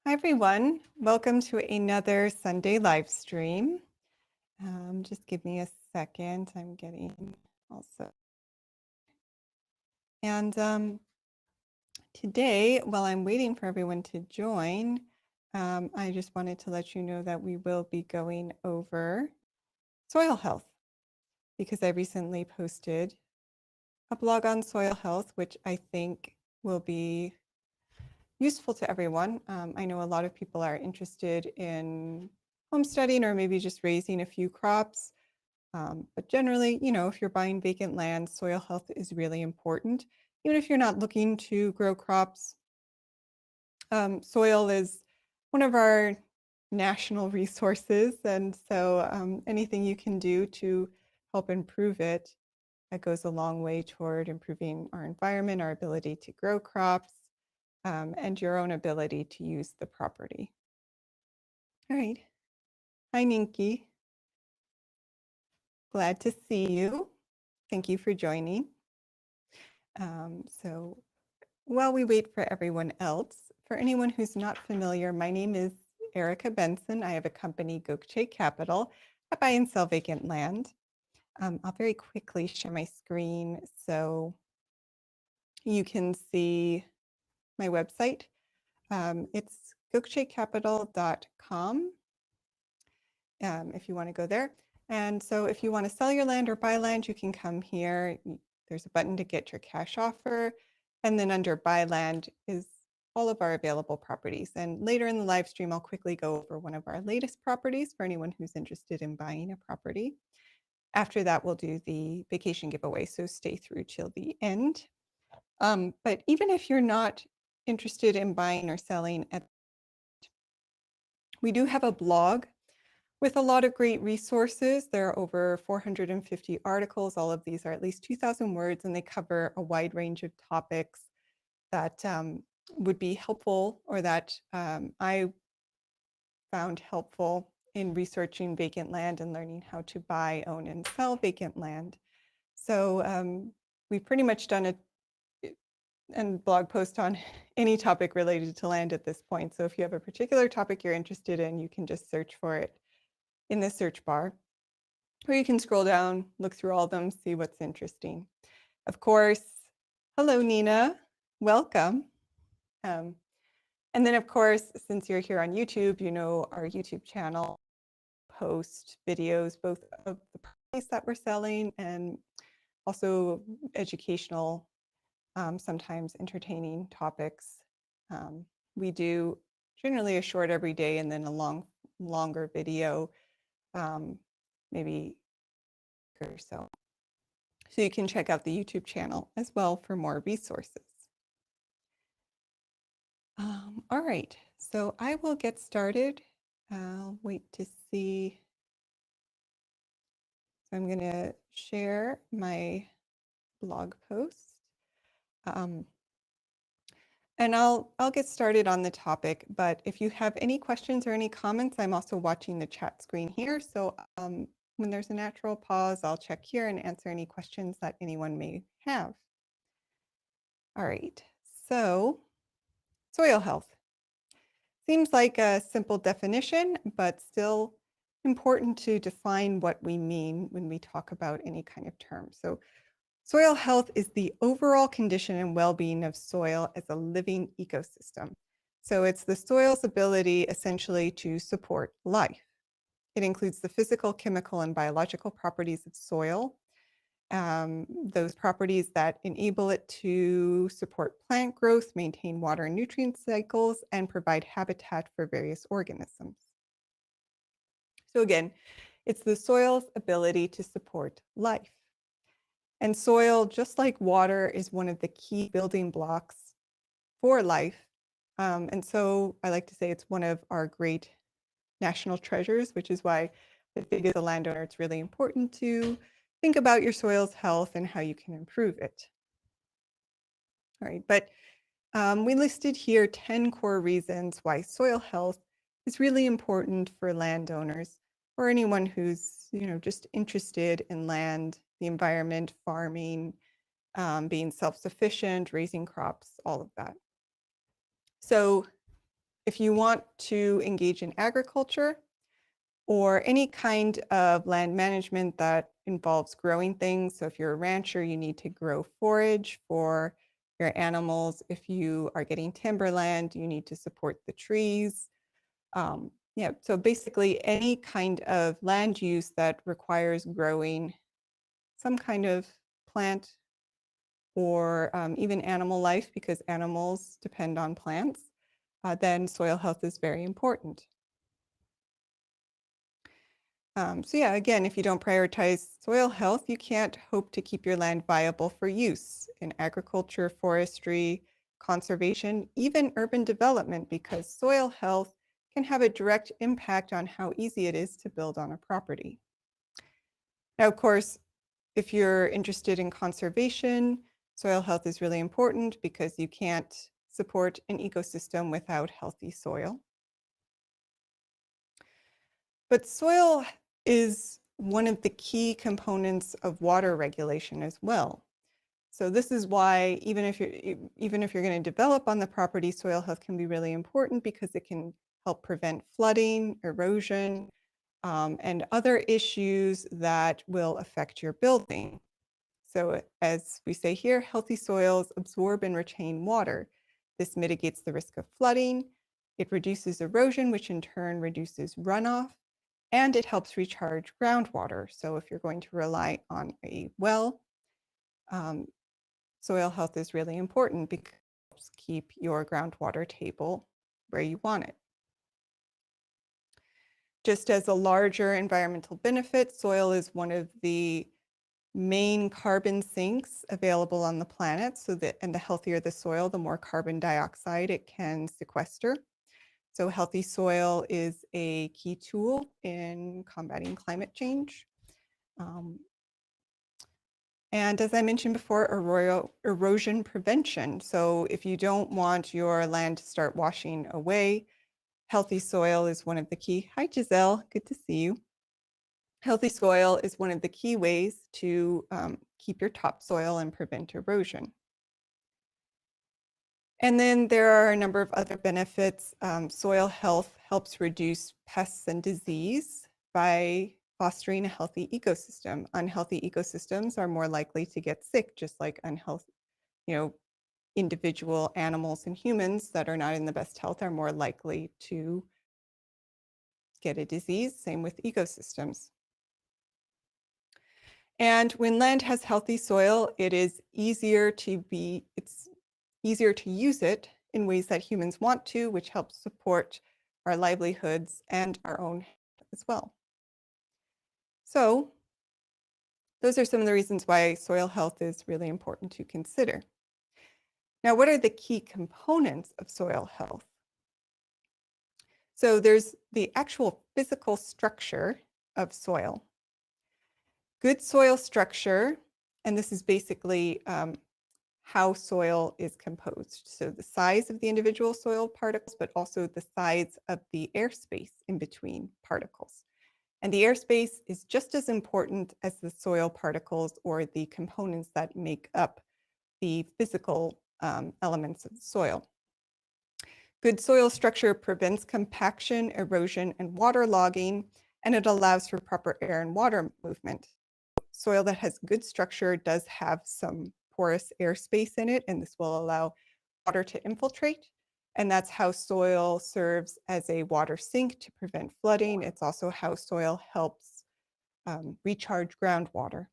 Hi, everyone. Welcome to another Sunday live stream. Just give me a second. I'm getting also. And today, while I'm waiting for everyone to join, I just wanted to let you know that we will be going over soil health because I recently posted a blog on soil health, which I think will be useful to everyone. I know a lot of people are interested in homesteading or maybe just raising a few crops. But generally, if you're buying vacant land, soil health is really important. Even if you're not looking to grow crops, soil is one of our national resources. And so anything you can do to help improve it, that goes a long way toward improving our environment, our ability to grow crops, and your own ability to use the property. All right. Hi, Ninky. Glad to see you. Thank you for joining. So while we wait for everyone else, for anyone who's not familiar, my name is Erica Benson. I have a company, Gokche Capital. I buy and sell vacant land. I'll very quickly share my screen so you can see my website. It's gokchecapital.com if you want to go there. And so if you want to sell your land or buy land, you can come here. There's a button to get your cash offer. And then under buy land is all of our available properties. And later in the live stream, I'll quickly go over one of our latest properties for anyone who's interested in buying a property. After that, we'll do the vacation giveaway. So stay through till the end. But even if you're not interested in buying or selling, we do have a blog with a lot of great resources. There are over 450 articles. All of these are at least 2,000 words, and they cover a wide range of topics that would be helpful or that I found helpful in researching vacant land and learning how to buy, own, and sell vacant land. So we've pretty much done a blog post on any topic related to land at this point. So if you have a particular topic you're interested in, you can just search for it in the search bar. Or you can scroll down, look through all of them, see what's interesting. Of course, hello, Nina. Welcome. And then, of course, since you're here on YouTube, you know our YouTube channel post videos, both of the properties that we're selling and also educational, sometimes entertaining topics. We do generally a short every day and then a longer video, maybe or so. So you can check out the YouTube channel as well for more resources. All right, so I will get started. I'll wait to see. So I'm going to share my blog post. And I'll get started on the topic, but if you have any questions or any comments, I'm also watching the chat screen here. So when there's a natural pause, I'll check here and answer any questions that anyone may have. All right, so soil health. Seems like a simple definition, but still important to define what we mean when we talk about any kind of term. So soil health is the overall condition and well-being of soil as a living ecosystem. So it's the soil's ability essentially to support life. It includes the physical, chemical, and biological properties of soil, those properties that enable it to support plant growth, maintain water and nutrient cycles, and provide habitat for various organisms. So again, it's the soil's ability to support life. And soil, just like water, is one of the key building blocks for life. And so I like to say it's one of our great national treasures, which is why I think as a landowner, it's really important to think about your soil's health and how you can improve it. All right, but we listed here 10 core reasons why soil health is really important for landowners or anyone who's just interested in land, the environment, farming, being self-sufficient, raising crops, all of that. So If you want to engage in agriculture or any kind of land management that involves growing things, so if you're a rancher, you need to grow forage for your animals. If you are getting timberland, you need to support the trees. Yeah, so basically any kind of land use that requires growing some kind of plant or even animal life, because animals depend on plants, then soil health is very important. So yeah, again, if you don't prioritize soil health, you can't hope to keep your land viable for use in agriculture, forestry, conservation, even urban development, because soil health can have a direct impact on how easy it is to build on a property. Now, of course, if you're interested in conservation, soil health is really important because you can't support an ecosystem without healthy soil. But soil is one of the key components of water regulation as well. So this is why even if you're going to develop on the property, soil health can be really important because it can help prevent flooding, erosion, and other issues that will affect your building. So as we say here, healthy soils absorb and retain water. This mitigates the risk of flooding. It reduces erosion, which in turn reduces runoff, and it helps recharge groundwater. So if you're going to rely on a well, soil health is really important because it helps keep your groundwater table where you want it. Just as a larger environmental benefit, soil is one of the main carbon sinks available on the planet. And the healthier the soil, the more carbon dioxide it can sequester. So healthy soil is a key tool in combating climate change. And as I mentioned before, erosion prevention. So if you don't want your land to start washing away, healthy soil is one of the key. Hi, Giselle, good to see you. Healthy soil is one of the key ways to keep your topsoil and prevent erosion. And then there are a number of other benefits. Soil health helps reduce pests and disease by fostering a healthy ecosystem. Unhealthy ecosystems are more likely to get sick, just like unhealthy, individual animals and humans that are not in the best health are more likely to get a disease. Same with ecosystems. And when land has healthy soil, it's easier to use it in ways that humans want to, which helps support our livelihoods and our own health as well. So those are some of the reasons why soil health is really important to consider. Now, what are the key components of soil health? So there's the actual physical structure of soil. Good soil structure, and this is basically how soil is composed. So the size of the individual soil particles, but also the size of the airspace in between particles. And the airspace is just as important as the soil particles or the components that make up the physical elements of the soil. Good soil structure prevents compaction, erosion, and waterlogging, and it allows for proper air and water movement. Soil that has good structure does have some porous airspace in it, and this will allow water to infiltrate. And that's how soil serves as a water sink to prevent flooding. It's also how soil helps recharge groundwater.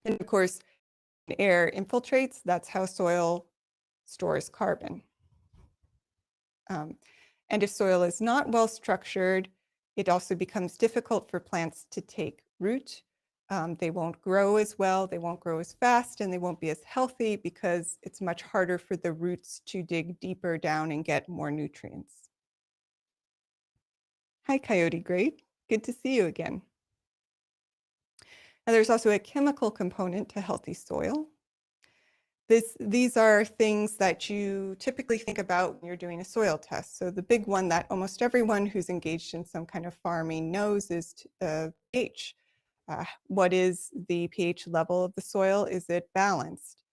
And of course, when air infiltrates, that's how soil stores carbon. And if soil is not well structured, it also becomes difficult for plants to take root. They won't grow as well, they won't grow as fast, and they won't be as healthy because it's much harder for the roots to dig deeper down and get more nutrients. Hi, Coyote Great. Good to see you again. Now, there's also a chemical component to healthy soil. These are things that you typically think about when you're doing a soil test. So the big one that almost everyone who's engaged in some kind of farming knows is the pH. What is the pH level of the soil? Is it balanced?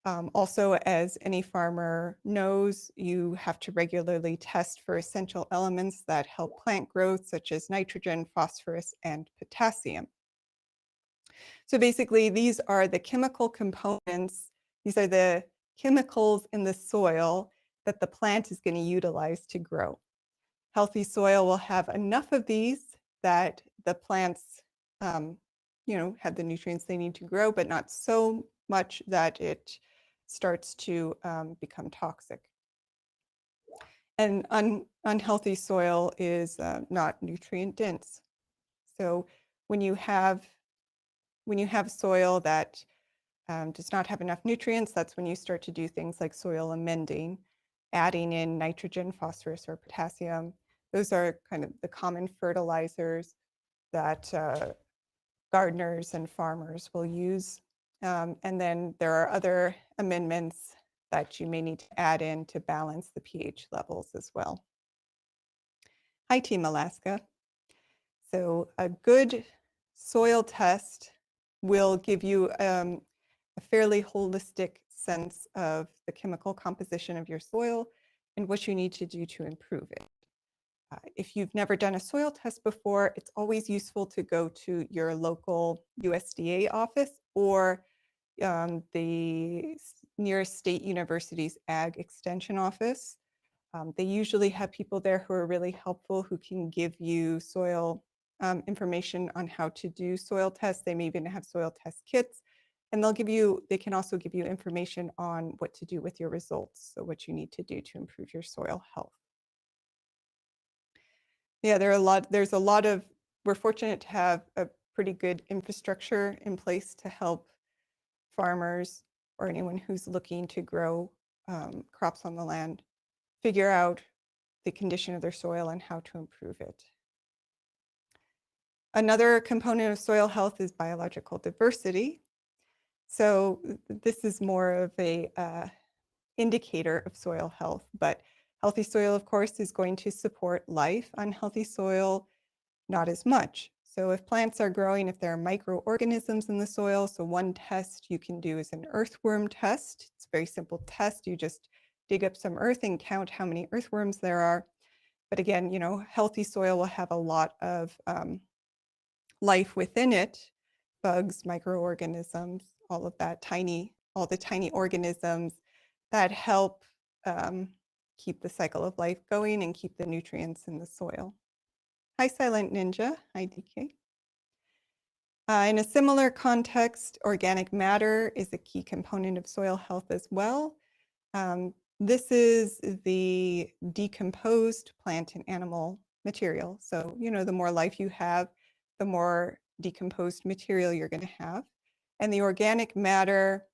Also, as any farmer knows, you have to regularly test for essential elements that help plant growth, such as nitrogen, phosphorus, and potassium. So basically, these are the chemical components. These are the chemicals in the soil that the plant is going to utilize to grow. Healthy soil will have enough of these that the plants, have the nutrients they need to grow, but not so much that it starts to become toxic. And unhealthy soil is not nutrient dense. So when you have soil that does not have enough nutrients, that's when you start to do things like soil amending, adding in nitrogen, phosphorus, or potassium. Those are kind of the common fertilizers that gardeners and farmers will use. And then there are other amendments that you may need to add in to balance the pH levels as well. Hi, Team Alaska. So a good soil test will give you a fairly holistic sense of the chemical composition of your soil and what you need to do to improve it. If you've never done a soil test before, it's always useful to go to your local USDA office or the nearest state university's ag extension office. They usually have people there who are really helpful, who can give you soil information on how to do soil tests. They may even have soil test kits, and they can also give you information on what to do with your results, so what you need to do to improve your soil health. Yeah, we're fortunate to have a pretty good infrastructure in place to help farmers or anyone who's looking to grow crops on the land figure out the condition of their soil and how to improve it. Another component of soil health is biological diversity. So this is more of a indicator of soil health, but healthy soil, of course, is going to support life. Unhealthy soil, not as much. So if plants are growing, if there are microorganisms in the soil, so one test you can do is an earthworm test. It's a very simple test. You just dig up some earth and count how many earthworms there are. But again, healthy soil will have a lot of life within it, bugs, microorganisms, all the tiny organisms that help keep the cycle of life going and keep the nutrients in the soil. Hi, Silent Ninja. Hi, DK. In a similar context, organic matter is a key component of soil health as well. This is the decomposed plant and animal material. So, the more life you have, the more decomposed material you're going to have. And the organic matter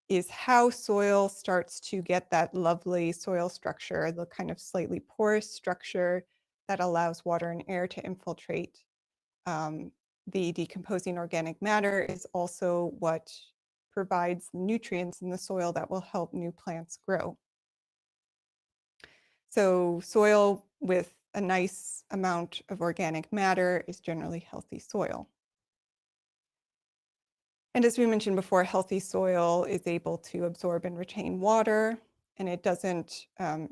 is how soil starts to get that lovely soil structure, the kind of slightly porous structure that allows water and air to infiltrate. The decomposing organic matter is also what provides nutrients in the soil that will help new plants grow. So soil with a nice amount of organic matter is generally healthy soil. And as we mentioned before, healthy soil is able to absorb and retain water, and it doesn't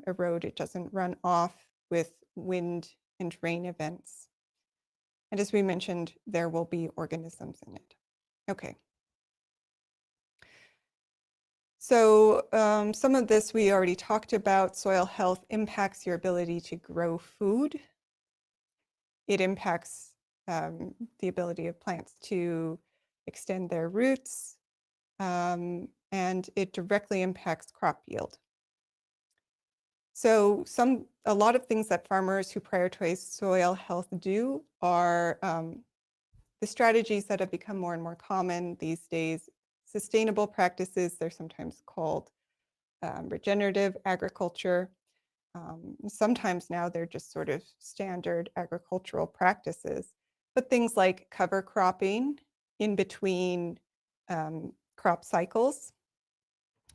erode, it doesn't run off with wind and rain events. And as we mentioned, there will be organisms in it. Okay. So some of this we already talked about. Soil health impacts your ability to grow food. It impacts the ability of plants to extend their roots, and it directly impacts crop yield. So a lot of things that farmers who prioritize soil health do are the strategies that have become more and more common these days. Sustainable practices, they're sometimes called regenerative agriculture. Sometimes now they're just sort of standard agricultural practices, but things like cover cropping in between crop cycles,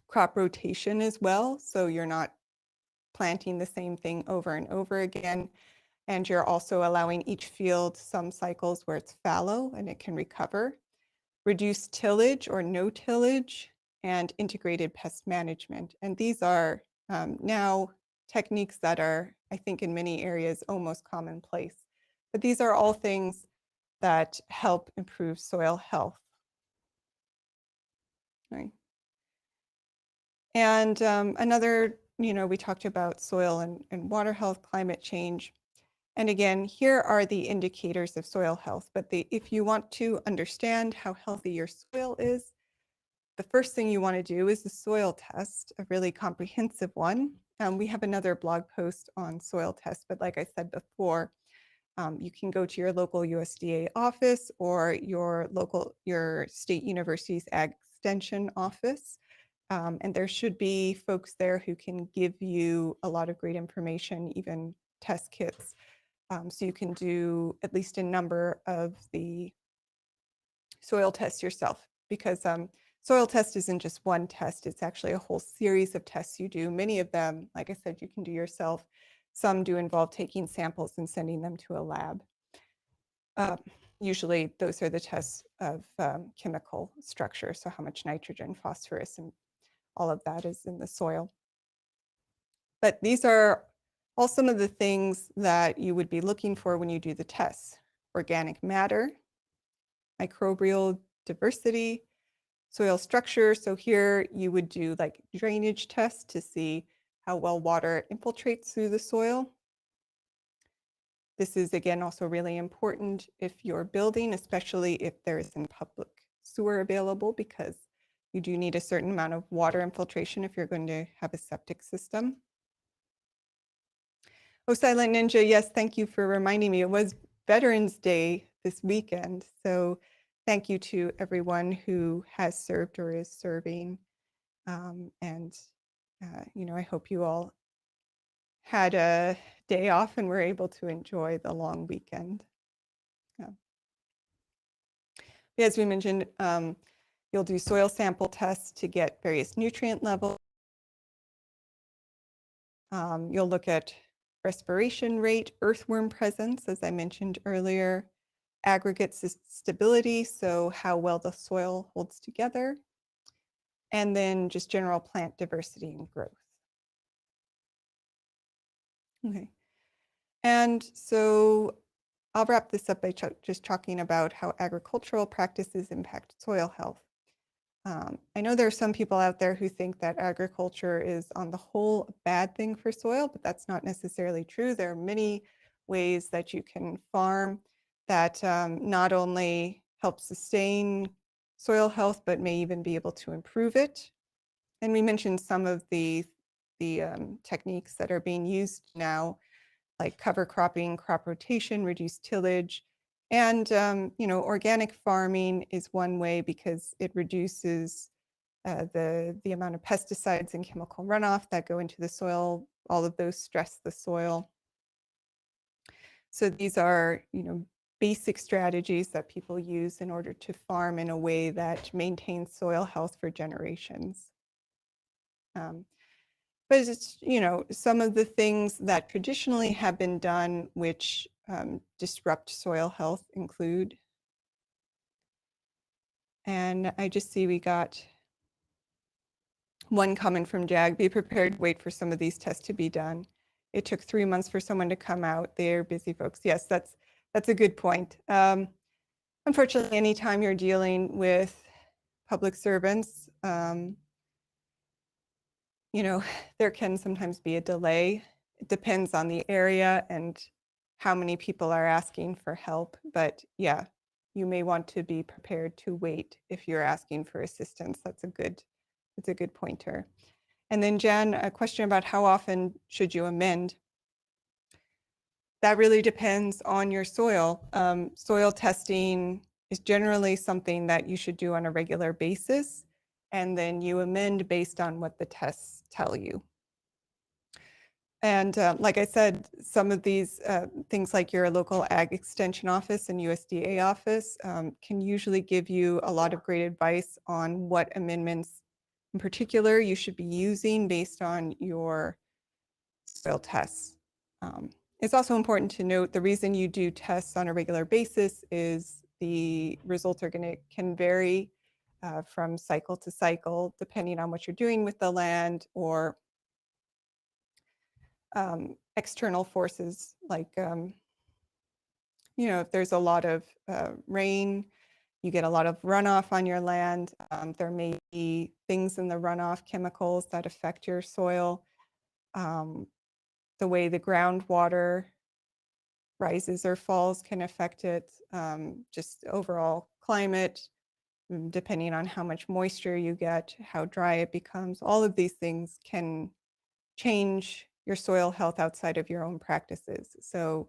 crop rotation as well, so you're not planting the same thing over and over again, and you're also allowing each field some cycles where it's fallow and it can recover. Reduce tillage or no tillage and integrated pest management. And these are now techniques that are, I think, in many areas almost commonplace. But these are all things that help improve soil health. Right. And another, we talked about soil and water health, climate change. And again, here are the indicators of soil health. But if you want to understand how healthy your soil is, the first thing you want to do is the soil test, a really comprehensive one. We have another blog post on soil tests, but like I said before, you can go to your local USDA office or your state university's ag extension office. And there should be folks there who can give you a lot of great information, even test kits. So you can do at least a number of the soil tests yourself, because soil test isn't just one test, it's actually a whole series of tests you do. Many of them, like I said, you can do yourself. Some do involve taking samples and sending them to a lab. Usually those are the tests of chemical structure, so how much nitrogen, phosphorus, and all of that is in the soil. But these are all some of the things that you would be looking for when you do the tests: organic matter, microbial diversity, soil structure. So here you would do like drainage tests to see how well water infiltrates through the soil. This is, again, also really important if you're building, especially if there isn't public sewer available, because you do need a certain amount of water infiltration if you're going to have a septic system. Oh, Silent Ninja, yes, thank you for reminding me. It was Veterans Day this weekend, so thank you to everyone who has served or is serving. I hope you all had a day off and were able to enjoy the long weekend. Yeah. As we mentioned, you'll do soil sample tests to get various nutrient levels. You'll look at respiration rate, earthworm presence, as I mentioned earlier, aggregate stability, so how well the soil holds together, and then just general plant diversity and growth. Okay. And so I'll wrap this up by just talking about how agricultural practices impact soil health. I know there are some people out there who think that agriculture is on the whole a bad thing for soil, but that's not necessarily true. There are many ways that you can farm that not only help sustain soil health, but may even be able to improve it. And we mentioned some of the techniques that are being used now, like cover cropping, crop rotation, reduced tillage. And, organic farming is one way because it reduces the amount of pesticides and chemical runoff that go into the soil. All of those stress the soil. So these are, basic strategies that people use in order to farm in a way that maintains soil health for generations. But it's, some of the things that traditionally have been done which disrupt soil health include, and I just see we got one comment from Jag: be prepared to wait for some of these tests to be done. It took 3 months for someone to come out. They're busy folks. Yes, that's a good point. Unfortunately, anytime you're dealing with public servants, there can sometimes be a delay. It depends on the area and how many people are asking for help. But yeah, you may want to be prepared to wait if you're asking for assistance. That's a good pointer. And then Jen, a question about how often should you amend? That really depends on your soil. Soil testing is generally something that you should do on a regular basis, and then you amend based on what the tests tell you. And like I said, some of these things like your local ag extension office and USDA office can usually give you a lot of great advice on what amendments in particular you should be using based on your soil tests. It's also important to note the reason you do tests on a regular basis is the results can vary from cycle to cycle, depending on what you're doing with the land, or external forces like, if there's a lot of rain, you get a lot of runoff on your land. There may be things in the runoff, chemicals that affect your soil. The way the groundwater rises or falls can affect it. Just overall climate, depending on how much moisture you get, how dry it becomes. All of these things can change your soil health outside of your own practices. So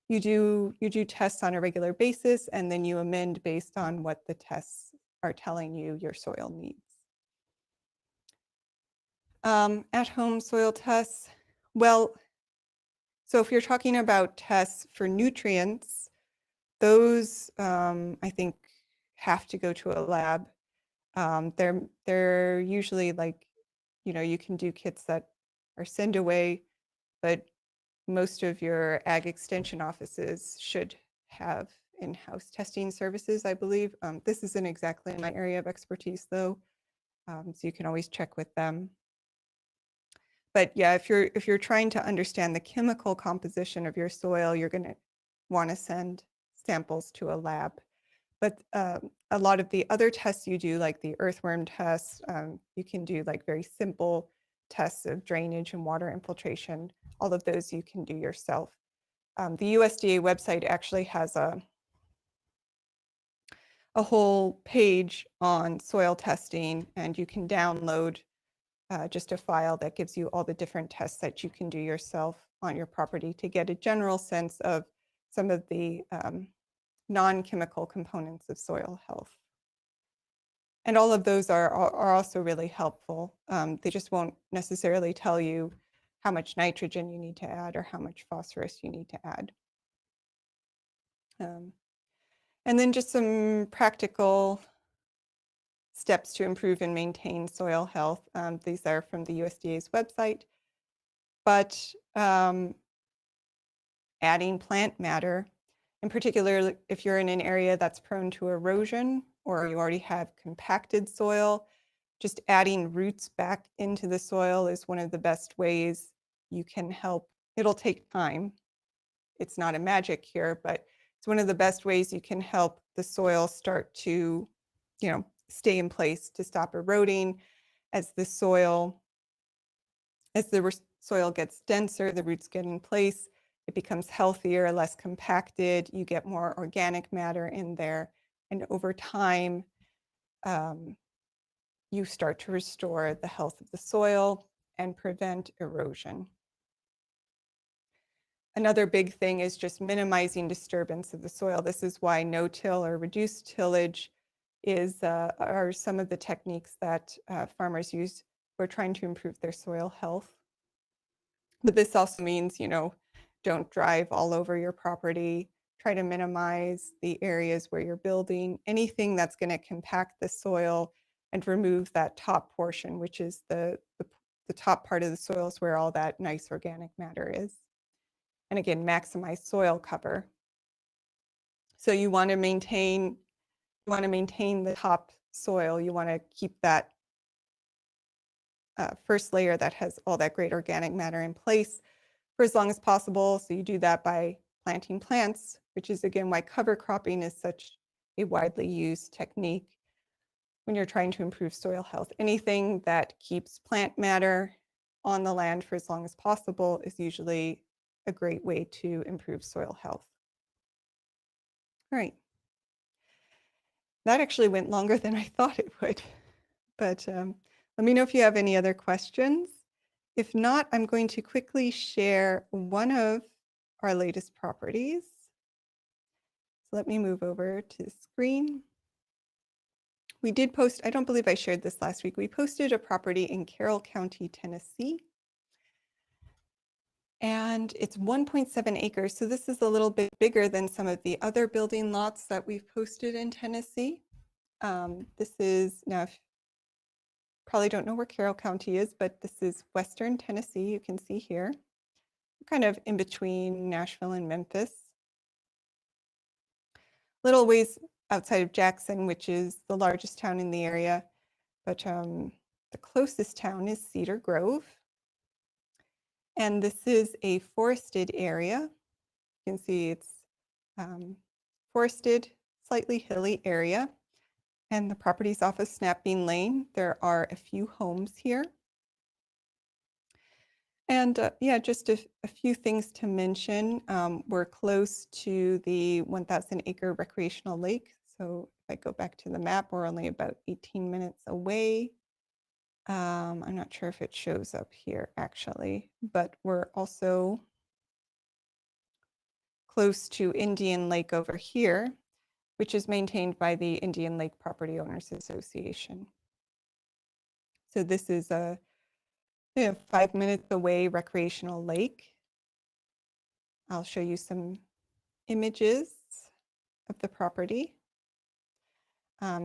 you do tests on a regular basis, and then you amend based on what the tests are telling you your soil needs. At-home soil tests. Well, so if you're talking about tests for nutrients, those I think have to go to a lab. They're usually like, you can do kits that are send away, but most of your ag extension offices should have in-house testing services, I believe. This isn't exactly my area of expertise though, so you can always check with them. But yeah, if you're trying to understand the chemical composition of your soil, you're going to want to send samples to a lab. But a lot of the other tests you do, like the earthworm test, you can do like very simple tests of drainage and water infiltration. All of those you can do yourself. The USDA website actually has a whole page on soil testing, and you can download just a file that gives you all the different tests that you can do yourself on your property to get a general sense of some of the non-chemical components of soil health. And all of those are also really helpful. They just won't necessarily tell you how much nitrogen you need to add or how much phosphorus you need to add. And then just some practical steps to improve and maintain soil health. These are from the USDA's website. But adding plant matter, in particular, if you're in an area that's prone to erosion or you already have compacted soil, just adding roots back into the soil is one of the best ways you can help. It'll take time. It's not a magic cure, but it's one of the best ways you can help the soil start to, stay in place, to stop eroding. As the soil gets denser, the roots get in place, it becomes healthier, less compacted, you get more organic matter in there, and over time, you start to restore the health of the soil and prevent erosion. Another big thing is just minimizing disturbance of the soil. This is why no-till or reduced tillage are some of the techniques that farmers use who are trying to improve their soil health. But this also means, don't drive all over your property. Try to minimize the areas where you're building. Anything that's going to compact the soil and remove that top portion, which is the top part of the soils where all that nice organic matter is. And again, maximize soil cover. So you want to maintain the top soil. You want to keep that first layer that has all that great organic matter in place for as long as possible. So you do that by planting plants, which is again why cover cropping is such a widely used technique when you're trying to improve soil health. Anything that keeps plant matter on the land for as long as possible is usually a great way to improve soil health. All right. That actually went longer than I thought it would, but let me know if you have any other questions. If not, I'm going to quickly share one of our latest properties. So let me move over to the screen. We did post, I don't believe I shared this last week, we posted a property in Carroll County, Tennessee. And it's 1.7 acres. So this is a little bit bigger than some of the other building lots that we've posted in Tennessee. This is, now if probably don't know where Carroll County is, but this is Western Tennessee. You can see here, kind of in between Nashville and Memphis. Little ways outside of Jackson, which is the largest town in the area. But the closest town is Cedar Grove. And this is a forested area. You can see it's forested, slightly hilly area. And the property's off of Snapping Lane. There are a few homes here. And yeah, just a few things to mention. We're close to the 1,000 acre recreational lake. So if I go back to the map, we're only about 18 minutes away. I'm not sure if it shows up here actually, but we're also close to Indian Lake over here, which is maintained by the Indian Lake Property Owners Association. So this is a 5 minutes away recreational lake. I'll show you some images of the property.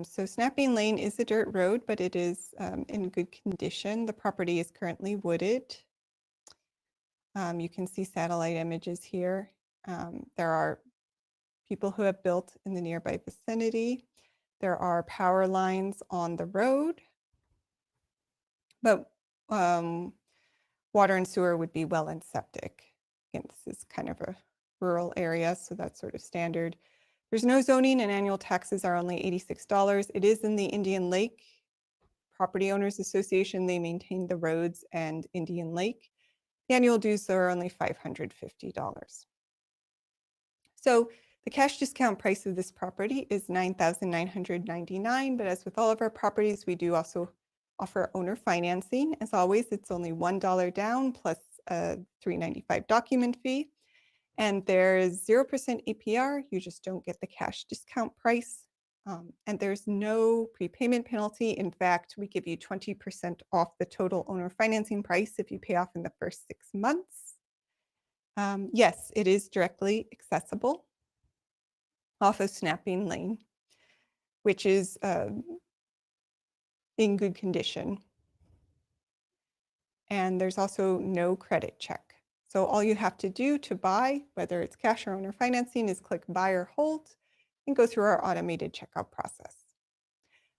So Snapping Lane is a dirt road, but it is in good condition. The property is currently wooded. You can see satellite images here. There are people who have built in the nearby vicinity. There are power lines on the road, but water and sewer would be well and septic. Again, this is kind of a rural area, so that's sort of standard. There's no zoning and annual taxes are only $86. It is in the Indian Lake Property Owners Association. They maintain the roads and Indian Lake. The annual dues are only $550. So the cash discount price of this property is $9,999, but as with all of our properties, we do also offer owner financing. As always, it's only $1 down plus a $395 document fee. And there's 0% APR. You just don't get the cash discount price. And there's no prepayment penalty. In fact, we give you 20% off the total owner financing price if you pay off in the first 6 months. Yes, it is directly accessible off of Snapping Lane, which is in good condition. And there's also no credit check. So all you have to do to buy, whether it's cash or owner financing, is click buy or hold and go through our automated checkout process.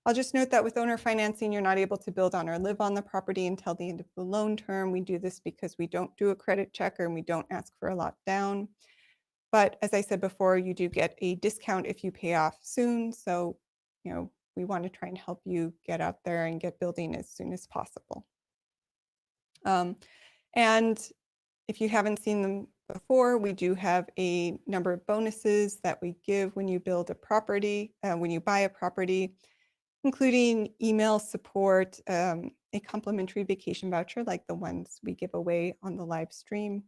I'll just note that with owner financing, you're not able to build on or live on the property until the end of the loan term. We do this because we don't do a credit checker and we don't ask for a lot down. But as I said before, you do get a discount if you pay off soon. So, we want to try and help you get out there and get building as soon as possible. And if you haven't seen them before, we do have a number of bonuses that we give when you build a property, when you buy a property, including email support, a complimentary vacation voucher like the ones we give away on the live stream,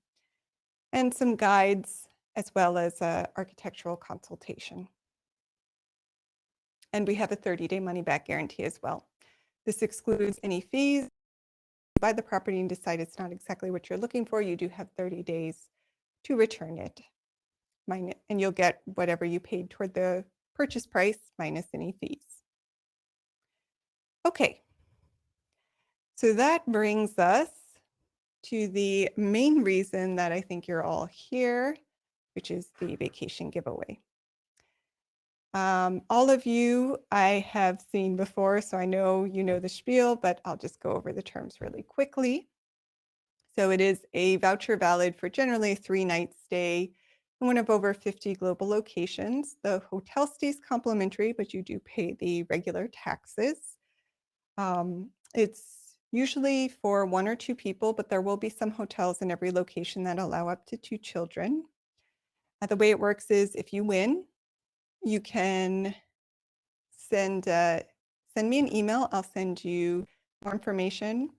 and some guides, as well as architectural consultation. And we have a 30-day money-back guarantee as well. This excludes any fees. Buy the property and decide it's not exactly what you're looking for, you do have 30 days to return it. And you'll get whatever you paid toward the purchase price minus any fees. Okay, so that brings us to the main reason that I think you're all here, which is the vacation giveaway. All of you I have seen before, so I know you know the spiel, but I'll just go over the terms really quickly. So it is a voucher valid for generally a 3-night stay in one of over 50 global locations. The hotel stays complimentary, but you do pay the regular taxes. It's usually for 1 or 2 people, but there will be some hotels in every location that allow up to 2 children. The way it works is if you win, you can send me an email. I'll send you more information.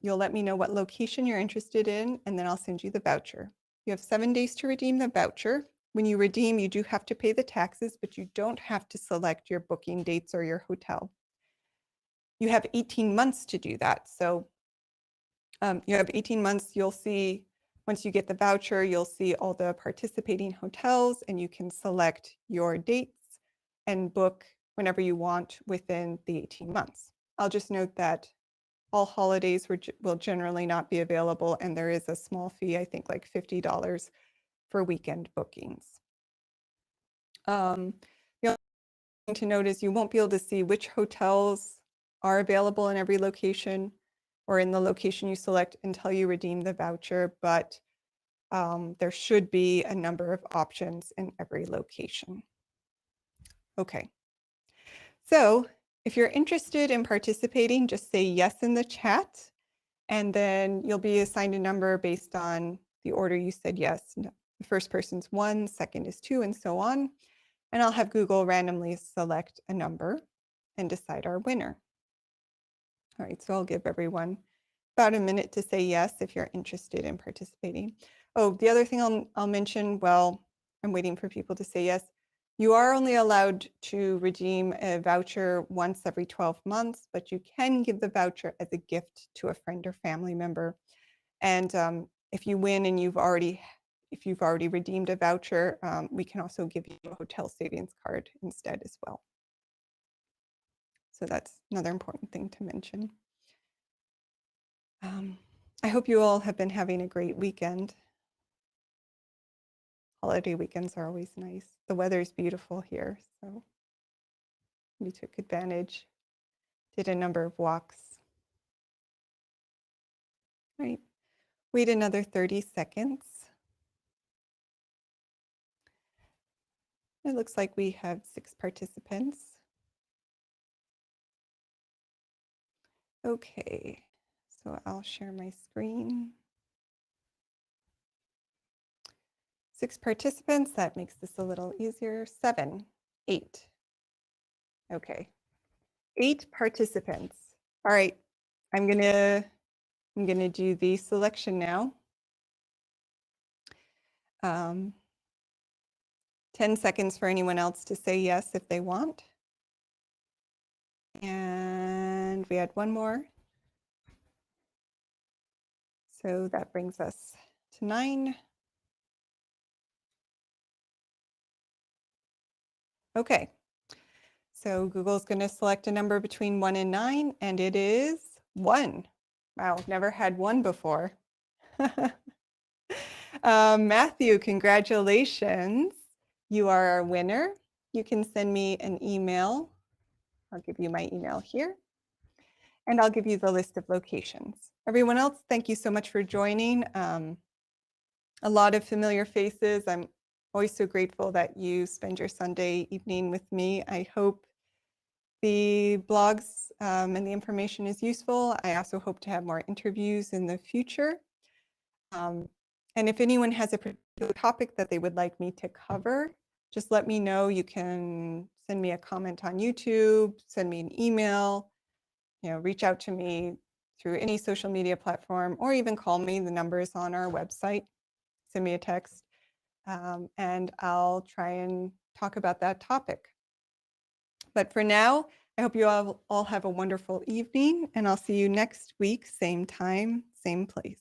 You'll let me know what location you're interested in, and then I'll send you the voucher. You have 7 days to redeem the voucher. When you redeem, you do have to pay the taxes, but you don't have to select your booking dates or your hotel. You have 18 months to do that. So you have 18 months. You'll see, once you get the voucher, you'll see all the participating hotels, and you can select your dates and book whenever you want within the 18 months. I'll just note that all holidays will generally not be available, and there is a small fee, I think like $50 for weekend bookings. The to note is you won't be able to see which hotels are available in every location or in the location you select until you redeem the voucher, but there should be a number of options in every location. Okay. So if you're interested in participating, just say yes in the chat, and then you'll be assigned a number based on the order you said yes. The first person's 1, second is 2, and so on. And I'll have Google randomly select a number and decide our winner. All right, so I'll give everyone about a minute to say yes if you're interested in participating. Oh, the other thing I'll mention, well, I'm waiting for people to say yes. You are only allowed to redeem a voucher once every 12 months, but you can give the voucher as a gift to a friend or family member. And if you win and if you've already redeemed a voucher, we can also give you a hotel savings card instead as well. So that's another important thing to mention. I hope you all have been having a great weekend. Holiday weekends are always nice. The weather is beautiful here, so we took advantage, did a number of walks. All right, wait another 30 seconds. It looks like we have 6 participants. Okay, so I'll share my screen. 6 participants, that makes this a little easier. 7, 8. Okay, 8 participants. All right, I'm gonna do the selection now. 10 seconds for anyone else to say yes if they want. And we had one more. So that brings us to 9. Okay. So Google's going to select a number between 1 and 9, and it is 1. Wow, never had 1 before. Matthew, congratulations. You are our winner. You can send me an email. I'll give you my email here. And I'll give you the list of locations. Everyone else, thank you so much for joining. A lot of familiar faces. I'm always so grateful that you spend your Sunday evening with me. I hope the blogs and the information is useful. I also hope to have more interviews in the future. And if anyone has a particular topic that they would like me to cover, just let me know. You can send me a comment on YouTube, send me an email, reach out to me through any social media platform, or even call me. The number is on our website. Send me a text, and I'll try and talk about that topic. But for now, I hope you all have a wonderful evening, and I'll see you next week, same time, same place.